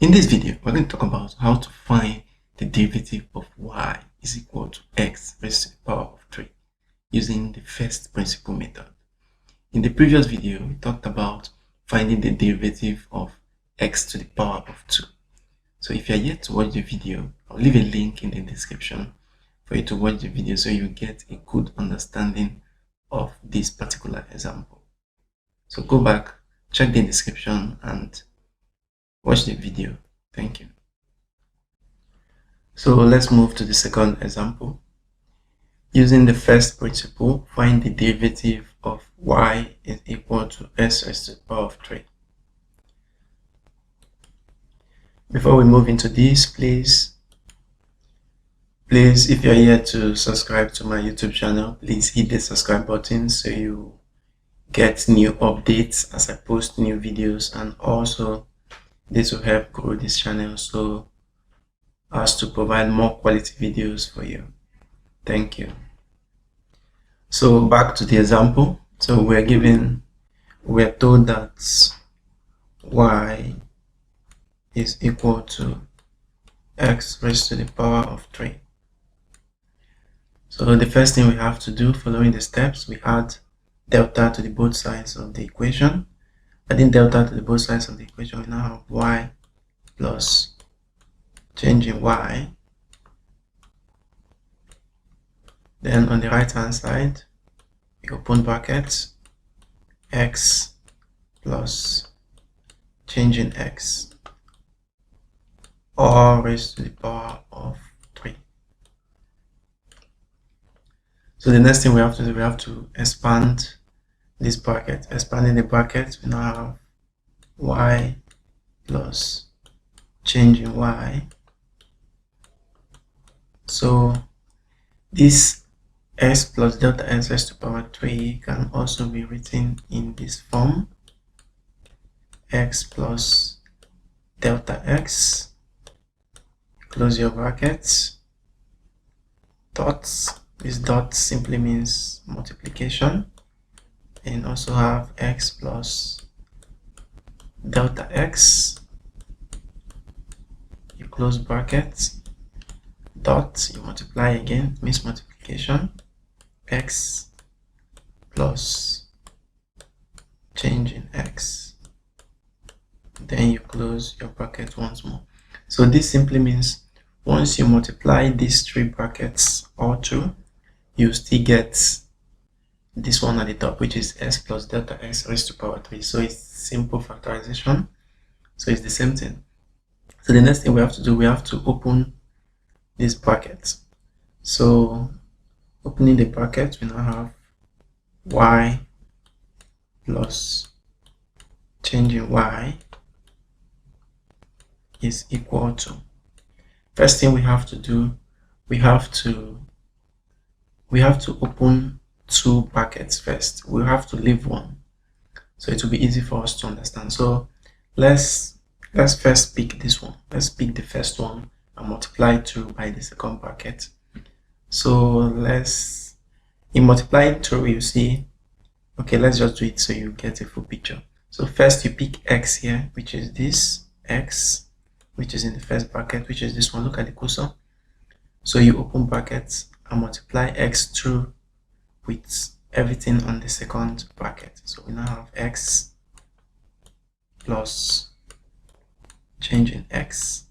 In this video, we're going to talk about how to find the derivative of y is equal to x raised to the power of 3 using the first principle method. In the previous video, we talked about finding the derivative of x to the power of 2. So if you're yet to watch the video, I'll leave a link in the description for you to watch the video so you get a good understanding of this particular example. So go back, check the description and watch the video. Thank you. So let's move to the second example. Using the first principle, find the derivative of y is equal to s raised to the power of 3. Before we move into this, please, if you're here to subscribe to my YouTube channel, please hit the subscribe button so you get new updates as I post new videos, and also this will help grow this channel so as to provide more quality videos for you. Thank you. So back to the example. So we're told that y is equal to x raised to the power of 3. So the first thing we have to do, following the steps, we add delta to the both sides of the equation. Adding delta to the both sides of the equation, we now have y plus changing y. Then on the right hand side, we open brackets, x plus changing x, all raised to the power of 3. So the next thing we have to do, we have to expand this bracket. Expanding the bracket, we now have y plus changing y. So this x plus delta x raised to power 3 can also be written in this form: x plus delta x, close your brackets, dots. This dot simply means multiplication, and also have x plus delta x, you close brackets, dot, you multiply again, means multiplication, x plus change in x, then you close your bracket once more. So this simply means once you multiply these three brackets all through, you still get this one at the top, which is s plus delta x raised to power 3. So it's simple factorization, so it's the same thing. So the next thing we have to do, we have to open this bracket. So opening the bracket, we now have y plus changing y is equal to, first thing we have to do, we have to open two brackets first. We have to leave one so it will be easy for us to understand. So let's first pick this one. Let's pick the first one and multiply 2 by the second bracket. So in multiplying 2, you see, okay, let's just do it so you get a full picture. So first you pick x here, which is this x, which is in the first bracket, which is this one. Look at the cursor. So you open brackets and multiply x through with everything on the second bracket. So we now have x plus change in x.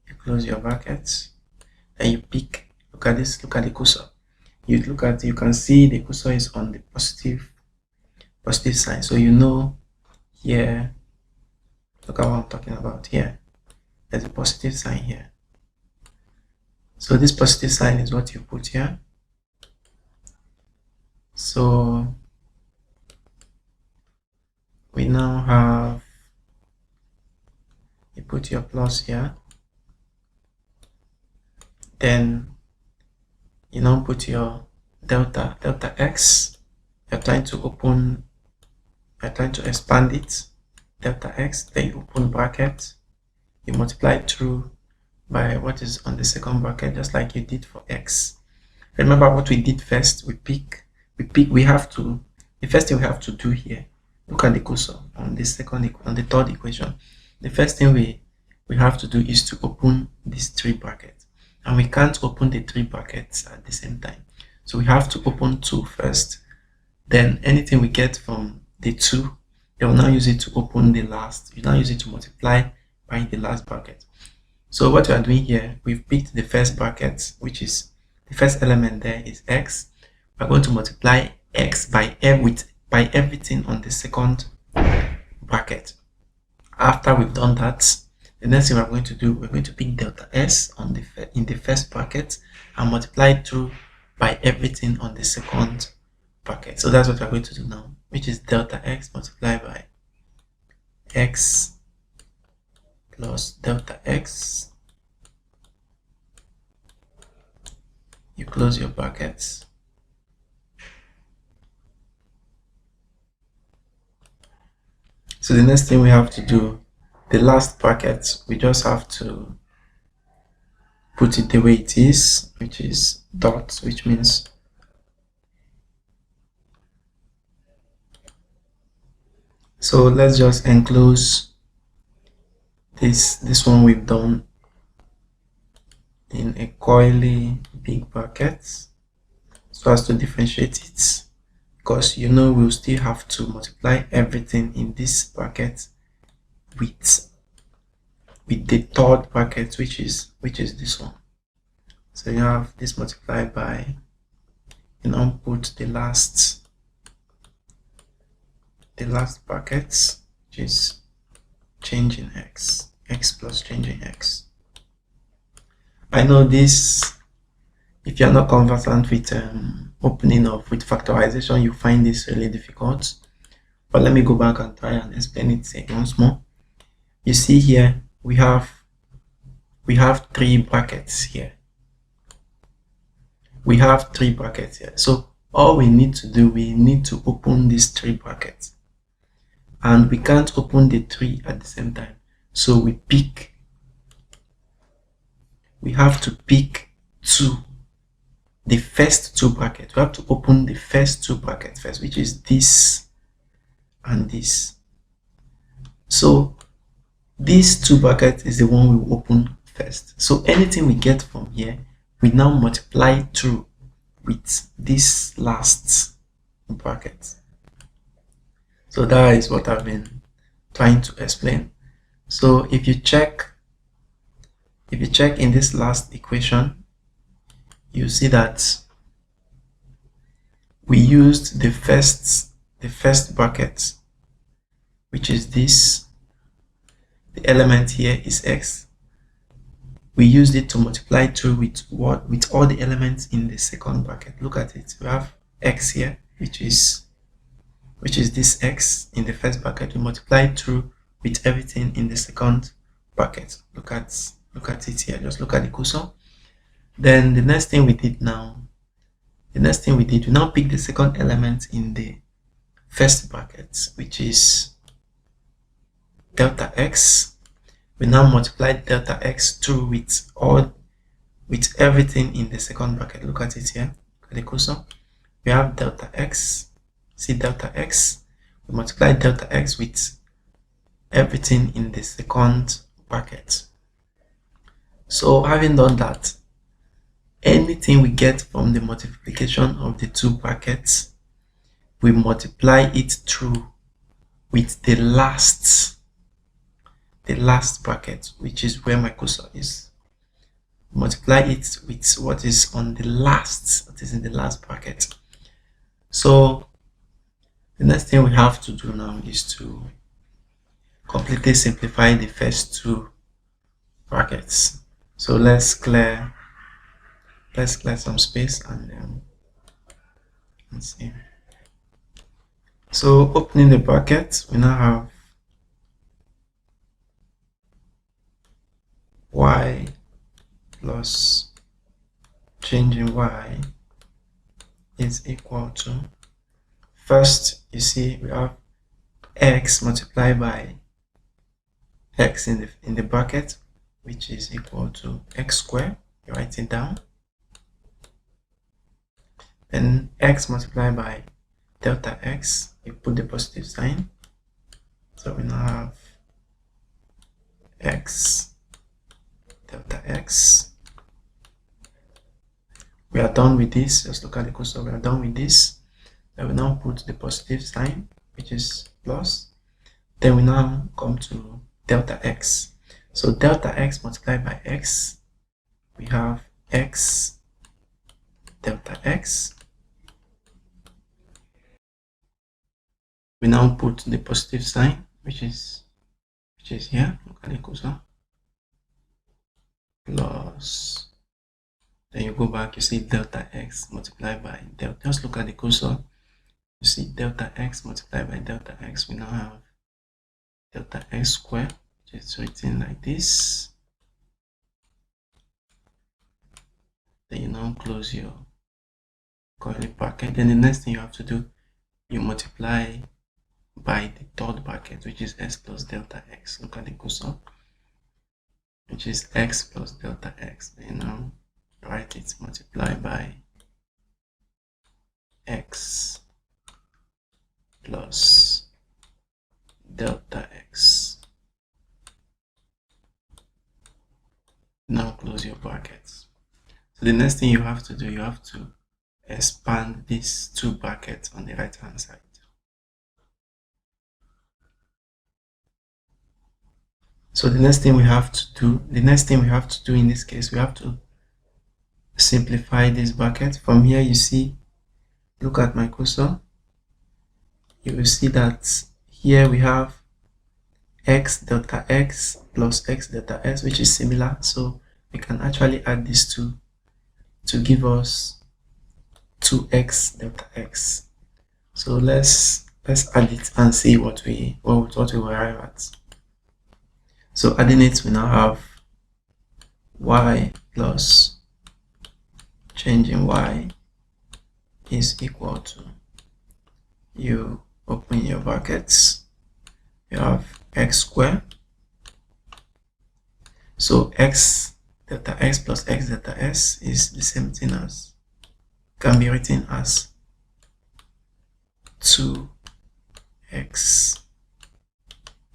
You close your brackets, then you pick, look at this, look at the cursor. You can see the cursor is on the positive side. So you know here, look at what I'm talking about here. There's a positive sign here. So this positive sign is what you put here. So we now have, you put your plus here, then you now put your delta x. You're trying to expand it, delta x, then you open bracket, you multiply through by what is on the second bracket, just like you did for x. Remember what we did first. The first thing we have to do here, look at the cursor on the third equation. the first thing we have to do is to open these three brackets, and we can't open the three brackets at the same time. So we have to open 2 first, then anything we get from the 2, they will now use it to open the last. You now use it to multiply by the last bracket. So what we are doing here, we've picked the first bracket, which is the first element there is x. We're going to multiply x by everything on the second bracket. After we've done that, the next thing we're going to do, we're going to pick delta s in the first bracket and multiply through by everything on the second bracket. So that's what we're going to do now, which is delta x multiplied by x plus delta x. You close your brackets. So the next thing we have to do, the last bracket, we just have to put it the way it is, which is dot, which means so let's just enclose this one we've done in a coily big bracket so as to differentiate it, because you know we'll still have to multiply everything in this bracket with the third bracket, which is this one. So you have this multiplied by, you know, put the last bracket, which is change in x plus change in x. I know this, if you're not conversant with opening up with factorization, you find this really difficult, but let me go back and try and explain it once more. You see here we have 3 brackets here. We have 3 brackets here. So all we need to do, we need to open these 3 brackets, and we can't open the 3 at the same time. So we have to pick 2, the first 2 brackets. We have to open the first 2 brackets first, which is this and this. So these 2 brackets is the one we will open first. So anything we get from here, we now multiply through with this last bracket. So that is what I've been trying to explain. So if you check in this last equation, you see that we used the first bracket, which is this. The element here is x. We used it to multiply through with all the elements in the second bracket. Look at it. We have x here, which is this x in the first bracket. We multiply through with everything in the second bracket. Look at it here. Just look at the cursor. Then the next thing we did now, we now pick the second element in the first bracket, which is delta x. We now multiply delta x through with everything in the second bracket. Look at it here. Look at the cursor. We have delta x. See delta x. We multiply delta x with everything in the second bracket. So having done that, anything we get from the multiplication of the 2 brackets, we multiply it through with the last bracket, which is where my cursor is. Multiply it with what is in the last bracket. So the next thing we have to do now is to completely simplify the first 2 brackets. So let's clear some space and let's see. So opening the bracket, we now have y plus change in y is equal to, first you see we have x multiplied by x in the bracket, which is equal to x squared. You write it down. Then x multiplied by delta x, you put the positive sign. So we now have x delta x. We are done with this. Just look at the cursor. We are done with this. Then we now put the positive sign, which is plus. Then we now come to delta x. So delta x multiplied by x, we have x delta x. We now put the positive sign, which is here. Look at the cursor. Plus. Then you go back, you see delta x multiplied by delta. Just look at the cursor. You see delta x multiplied by delta x. We now have delta x squared, which is written like this. Then you now close your curly bracket. Then the next thing you have to do, you multiply by the third bracket, which is x plus delta x. Look at the cursor, which is x plus delta x. Then you now write it multiply by x plus delta x. Now close your brackets. So the next thing you have to do, you have to expand these two brackets on the right hand side. So the next thing we have to do in this case, we have to simplify this bracket. From here you see, look at my cursor, you will see that here we have x delta x plus x delta x, which is similar, so we can actually add these two to give us 2x delta x. So let's add it and see what we will arrive at. So adding it, we now have y plus change in y is equal to, you open your brackets, you have x squared. So x delta x plus x delta s is the same thing as, can be written as 2x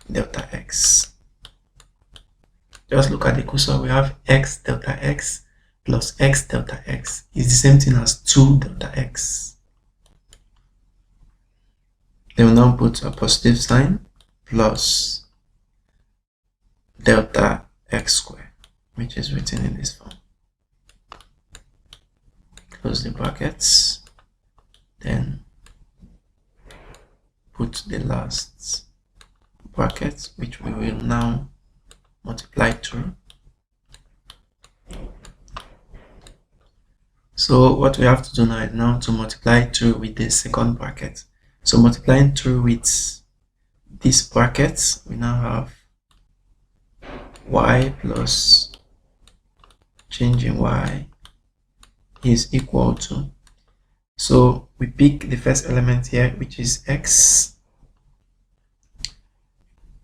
delta x. Just look at the cursor, we have x delta x plus x delta x is the same thing as 2 delta x. Then we now put a positive sign plus delta x squared, which is written in this form. Close the brackets, then put the last bracket, which we will now multiply through. So what we have to do now is now to multiply through with the second bracket. So multiplying through with this bracket, we now have y plus change in y is equal to, so we pick the first element here, which is x.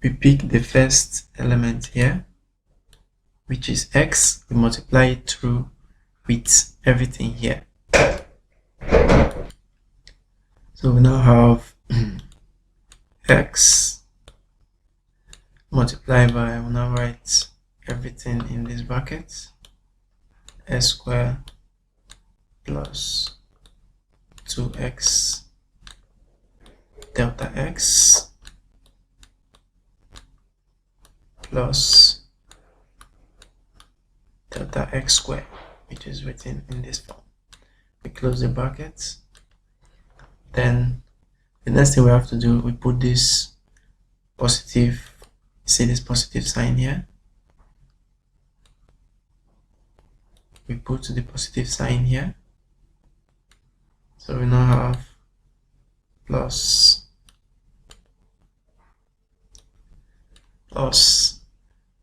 We pick the first element here, which is x. We multiply it through with everything here. So we now have x multiplied by, we now write everything in this bracket, s squared plus 2x delta x plus delta x squared, which is written in this form. We close the brackets. Then the next thing we have to do, we put this positive, see this positive sign here, we put the positive sign here. So we now have plus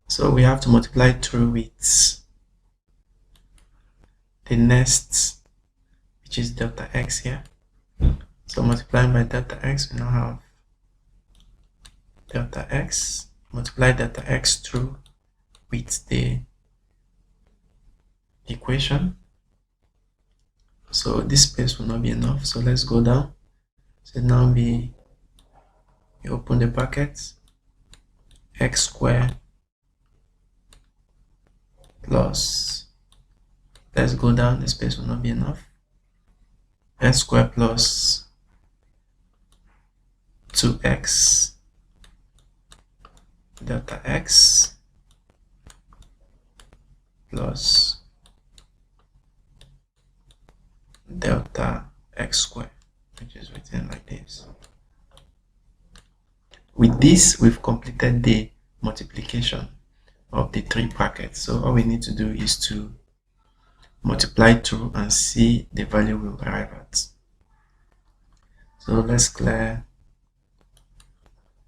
so we have to multiply through with the next, which is delta x here. So multiplying by delta x, we now have delta x, multiply delta x through with the equation. So this space will not be enough, so let's go down. So now you open the bracket, x squared plus, let's go down, the space will not be enough, x squared plus 2x delta x plus delta x squared, which is written like this. With this, we've completed the multiplication of the three brackets. So all we need to do is to multiply through and see the value we'll arrive at. So let's clear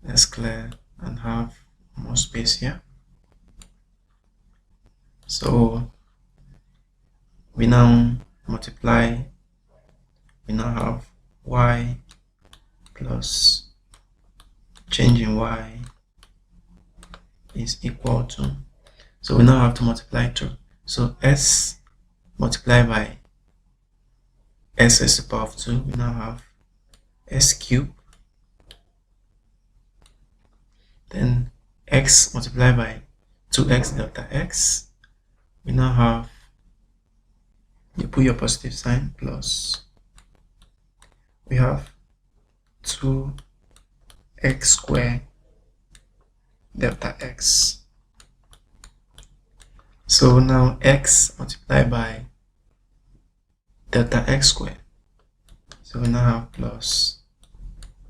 and have more space here. So we now multiply, we now have y plus change in y is equal to, so we now have to multiply through. So s multiplied by s raised to the power of 2, we now have s cubed. Then x multiplied by 2x delta x, we now have, you put your positive sign, plus we have 2x squared delta x. So now x multiplied by delta x squared, so we now have plus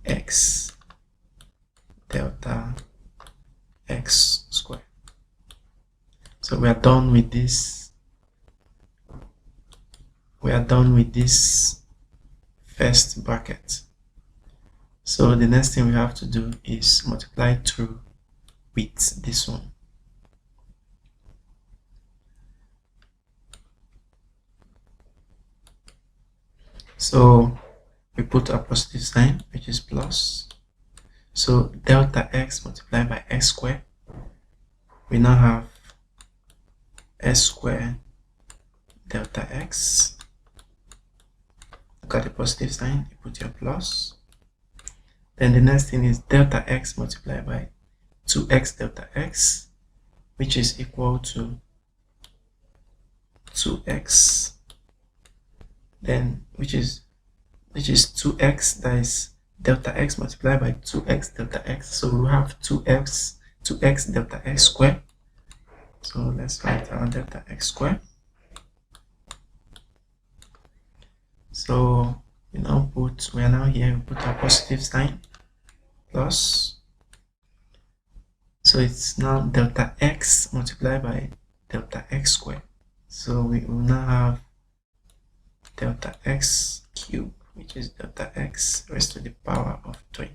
x delta x squared. So we are done with this. We are done with this first bracket. So the next thing we have to do is multiply through with this one. So we put a positive sign, which is plus. So delta x multiplied by x squared, we now have s squared delta x. Look at the positive sign, you put your plus. Then the next thing is delta x multiplied by 2x delta x, which is equal to 2x, then which is 2x, that is delta x multiplied by 2x delta x. So we have 2x delta x squared. So let's write our delta x squared. So we are now here, we put our positive sign, plus. So it's now delta x multiplied by delta x squared. So we will now have delta x cubed, which is delta x raised to the power of 3.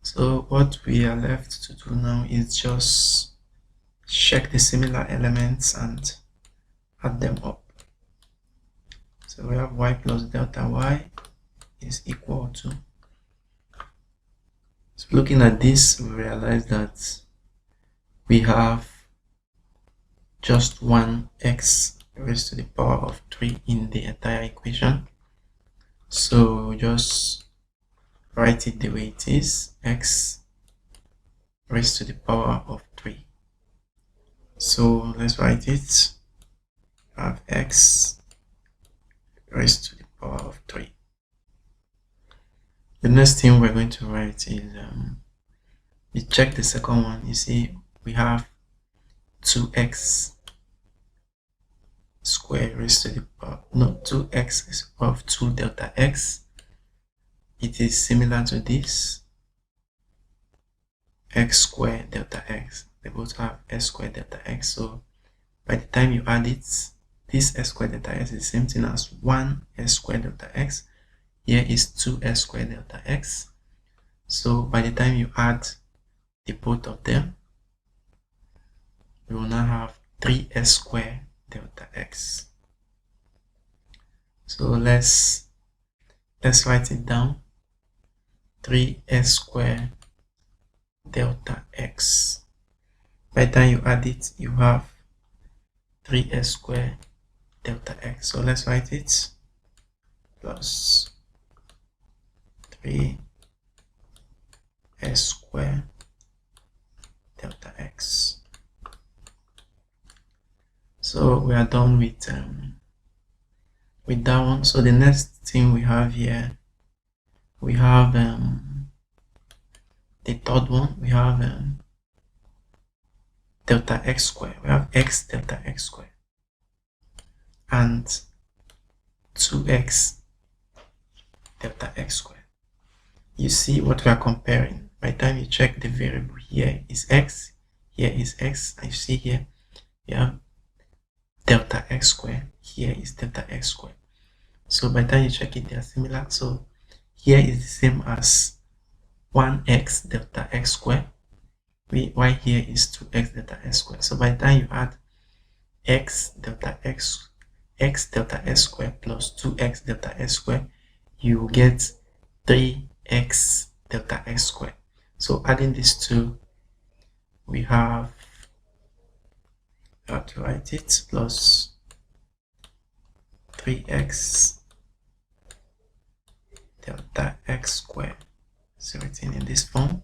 So what we are left to do now is just check the similar elements and add them up. So we have y plus delta y is equal to, so looking at this, we realize that we have just one x raised to the power of 3 in the entire equation. So just write it the way it is, x raised to the power of 3. So let's write it, have x raised to the power of 3. The next thing we're going to write is, you check the second one, you see we have 2x squared raised to the power, 2x is power of 2 delta x. It is similar to this, x squared delta x. They both have s squared delta x. So by the time you add it, this s squared delta x is the same thing as 1 s squared delta x. Here is 2s squared delta x. So by the time you add the both of them, we will now have 3s squared delta x. So let's write it down, 3s squared delta x. By the time you add it, you have 3s squared delta x. So let's write it, plus 3s squared delta x. So we are done with that one. So the next thing we have here, we have the third one. We have delta x squared. We have x delta x squared and 2x delta x squared. You see what we are comparing. By the time you check the variable, here is x, here is x, and you see here you have delta x squared, here is delta x squared. So by the time you check it, they are similar. So here is the same as 1x delta x squared, while here is 2x delta x squared. So by the time you add x delta x delta x squared plus 2x delta x squared, you will get 3x delta x squared. So adding these two, we have to write it plus 3x delta x squared. So written in this form.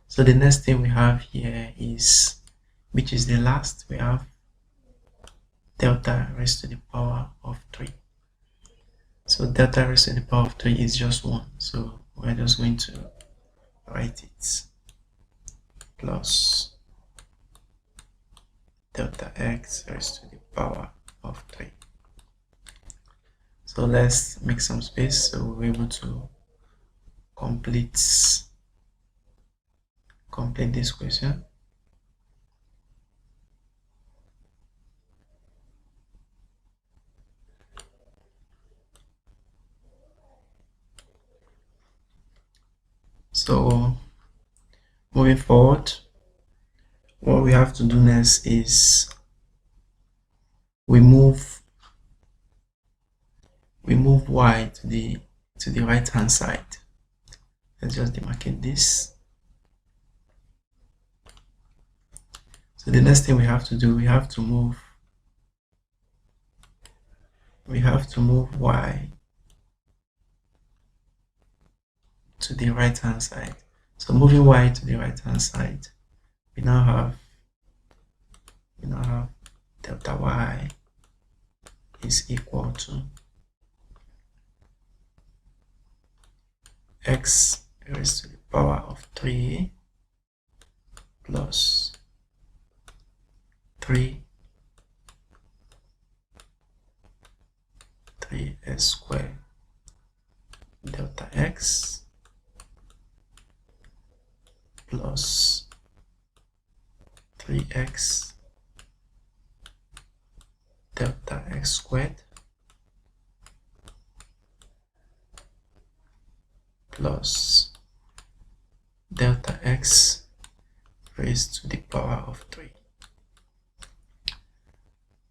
So the next thing we have here is, which is the last, we have delta raised to the power of 3. So delta raised to the power of 3 is just 1. So we're just going to write it plus delta x raised to the power of 3. So let's make some space so we're able to complete this question. So moving forward, what we have to do next is we move y to the right hand side. Let's just demarcate this. So the next thing we have to do, we have to move y to the right hand side. So moving y to the right hand side, we now have delta y is equal to x raised to the power of 3 plus 3s squared delta x plus 3x delta x squared plus delta x raised to the power of 3.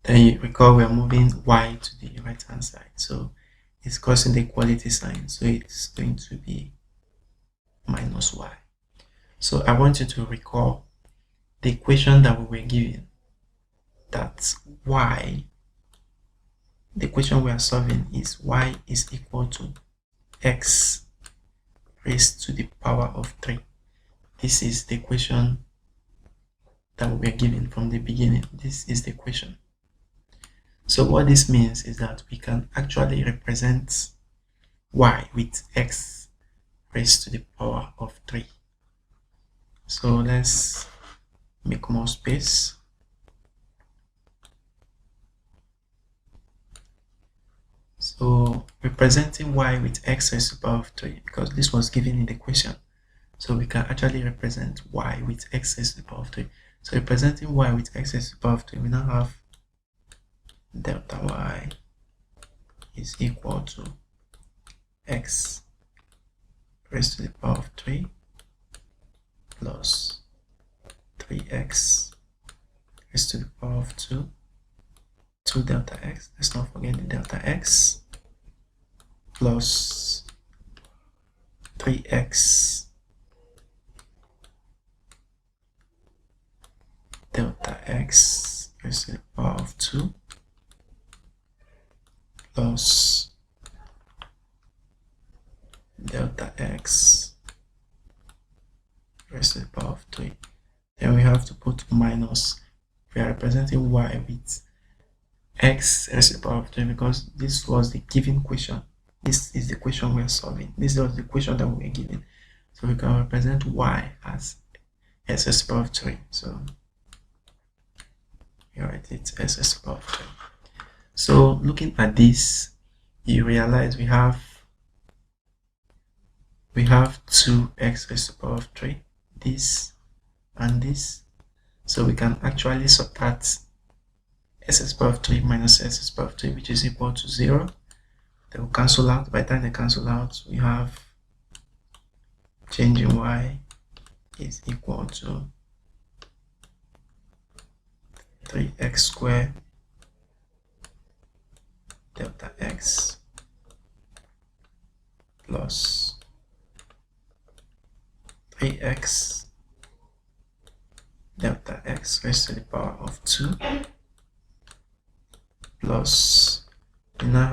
Then you recall we are moving y to the right hand side, so it's causing the equality sign, so it's going to be minus y. So I want you to recall the equation that we were given, that y, the equation we are solving is y is equal to x raised to the power of 3. This is the equation that we were given from the beginning. This is the equation. So what this means is that we can actually represent y with x raised to the power of 3. So let's make more space. So representing y with x raised to the power of 3, because this was given in the question, so we can actually represent y with x raised to the power of 3. So representing y with x raised to the power of 3, we now have delta y is equal to x raised to the power of 3 plus 3x raised to the power of 2 delta x, let's not forget the delta x, plus 3x delta x raised to the power of 2 plus delta x raised to the power of 3. Then we have to put minus. We are representing y with x raised to the power of 3 because this was the given question. This is the question we're solving. This was the question that we were given. So we can represent y as s raised to the power of 3. So you write it s raised to the power of 3. So looking at this, you realize we have 2x raised to the power of 3, this and this. So we can actually subtract s raised to the power of 3 minus s raised to the power of 3, which is equal to 0. They will cancel out. By the time they cancel out, we have change in y is equal to 3x squared delta x plus 3x delta x raised to the power of 2 plus we now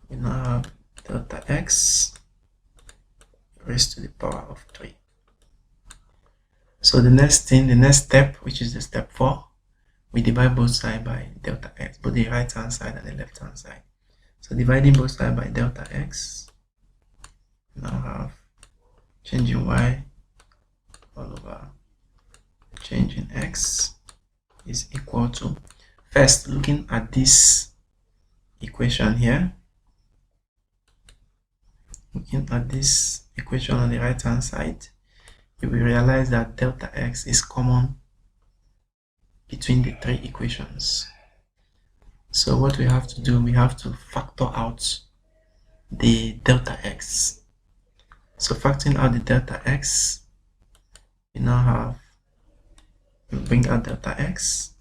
have delta x raised to the power of 3. So the next step, which is the step 4, we divide both sides by delta x, both the right hand side and the left hand side. So dividing both sides by delta x, we now have change in y all over change in x is equal to, first looking at this equation here, looking at this equation on the right hand side, you will realize that delta x is common between the three equations. So what we have to do, we have to factor out the delta x. So factoring out the delta x, we now have, we bring out delta x,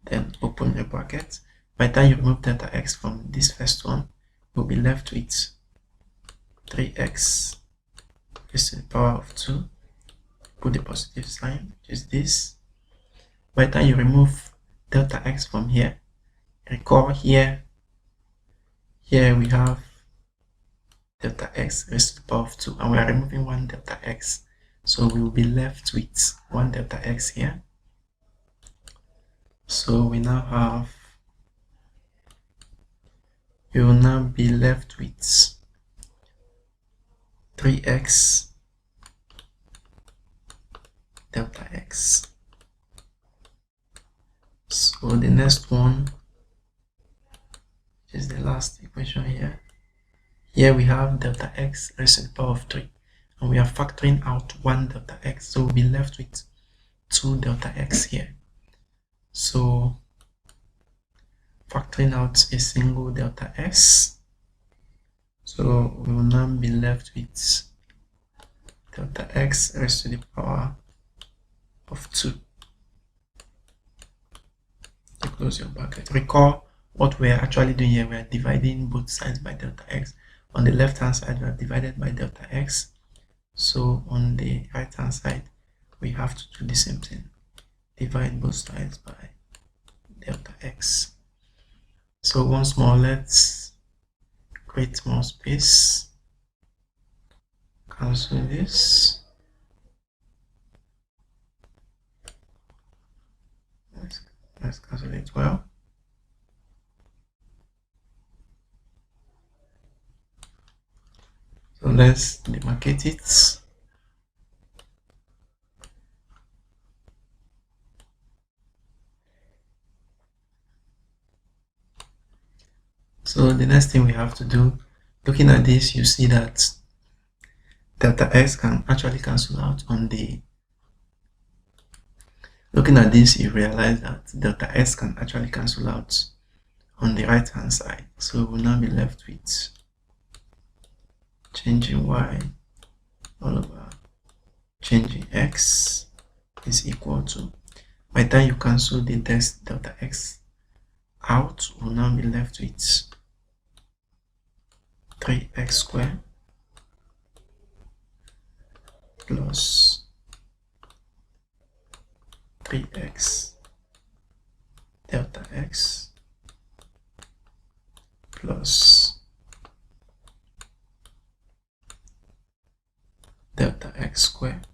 then open a bracket. By the time you remove delta x from this first one, we'll be left with 3x raised to the power of 2. Put the positive sign, which is this. By the time you remove delta x from here, recall here we have delta x raised to the power of 2, and we are removing one delta x, so we will be left with one delta x here. So we will now be left with 3x delta x. So the next one is the last equation here. Here we have delta x raised to the power of 3, and we are factoring out one delta x, so we'll be left with 2 delta x here. So factoring out a single delta x, so we will now be left with delta x raised to the power of 2. You close your bracket. Recall what we are actually doing here. We are dividing both sides by delta x. On the left hand side, we are divided by delta x. So on the right hand side, we have to do the same thing. Divide both sides by delta x. So once more, let's create more space. Cancel this. Let's cancel it well. So let's demarcate it. So the next thing we have to do, looking at this, you see that delta x can actually cancel out on the, looking at this, you realize that delta x can actually cancel out on the right hand side. So we'll now be left with change in y all over change in x is equal to, by the time you cancel the delta x out, we'll now be left with 3x squared plus 3x delta x plus delta x squared.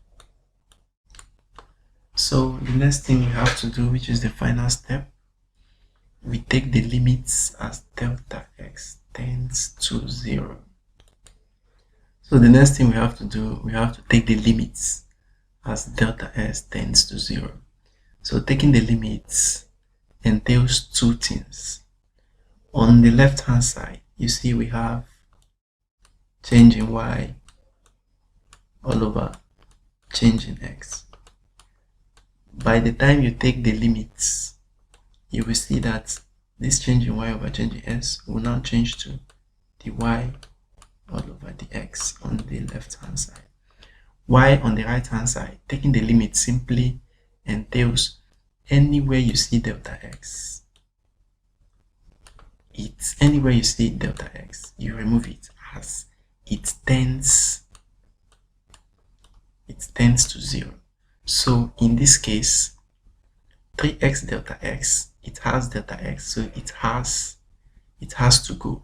So the next thing we have to do, which is the final step, we take the limits as delta x tends to 0. So the next thing we have to do, we have to take the limits as delta s tends to 0. So taking the limits entails two things. On the left hand side, you see we have change in y all over change in x. By the time you take the limits, you will see that this change in y over change in s will now change to the y all over the x on the left hand side. Y on the right hand side, taking the limit simply entails anywhere you see delta x, anywhere you see delta x, you remove it as it tends to 0. So in this case, 3x delta x, it has delta x, so it has to go.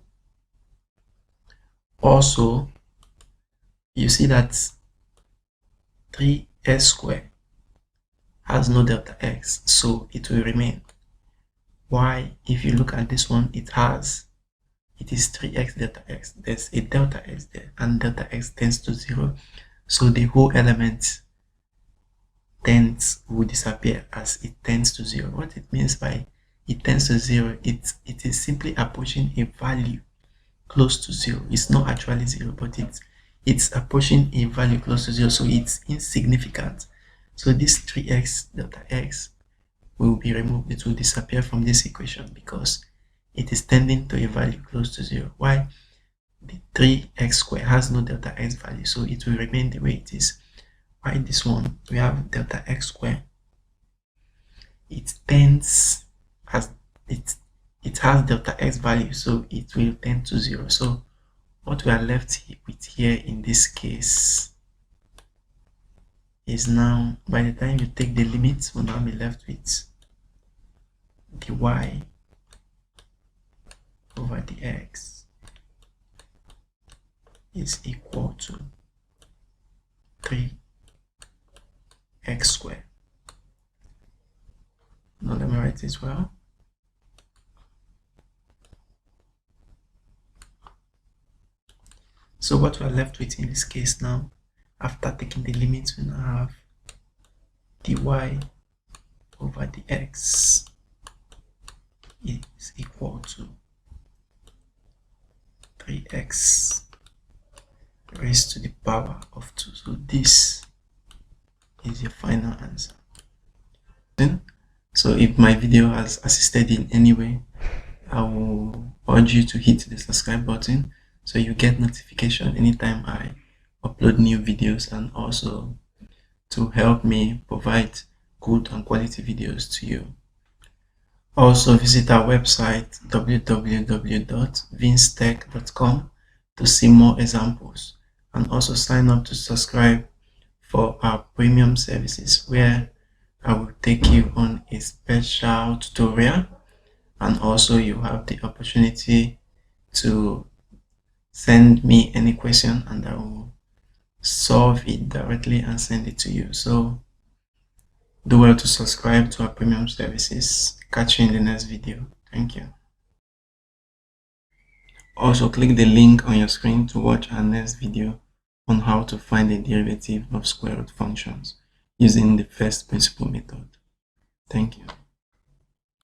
Also, you see that 3s squared has no delta x, so it will remain. Why? If you look at this one, it is 3x delta x. There's a delta x there, and delta x tends to 0, so the whole element will disappear as it tends to 0. What it means by it tends to 0, it is simply approaching a value close to 0. It's not actually 0, but it's approaching a value close to 0, so it's insignificant. So this 3x delta x will be removed. It will disappear from this equation because it is tending to a value close to 0. Why? The 3x squared has no delta x value, so it will remain the way it is. Why this one? We have delta x squared. It tends as it has delta x value, so it will tend to 0. So what we are left with here in this case is, now by the time you take the limits, we'll now be left with the y over the x is equal to 3x squared. Now let me write this well. So what we are left with in this case now, after taking the limits, we now have dy over the x is equal to 3x raised to the power of 2. So this is your final answer. So if my video has assisted in any way, I will urge you to hit the subscribe button so you get notification anytime I upload new videos, and also to help me provide good and quality videos to you. Also visit our website www.vinsetech.com to see more examples, and also sign up to subscribe for our premium services, where I will take you on a special tutorial, and also you have the opportunity to send me any question and I will solve it directly and send it to you. So do well to subscribe to our premium services. Catch you in the next video. Thank you. Also click the link on your screen to watch our next video on how to find the derivative of square root functions using the first principle method. Thank you.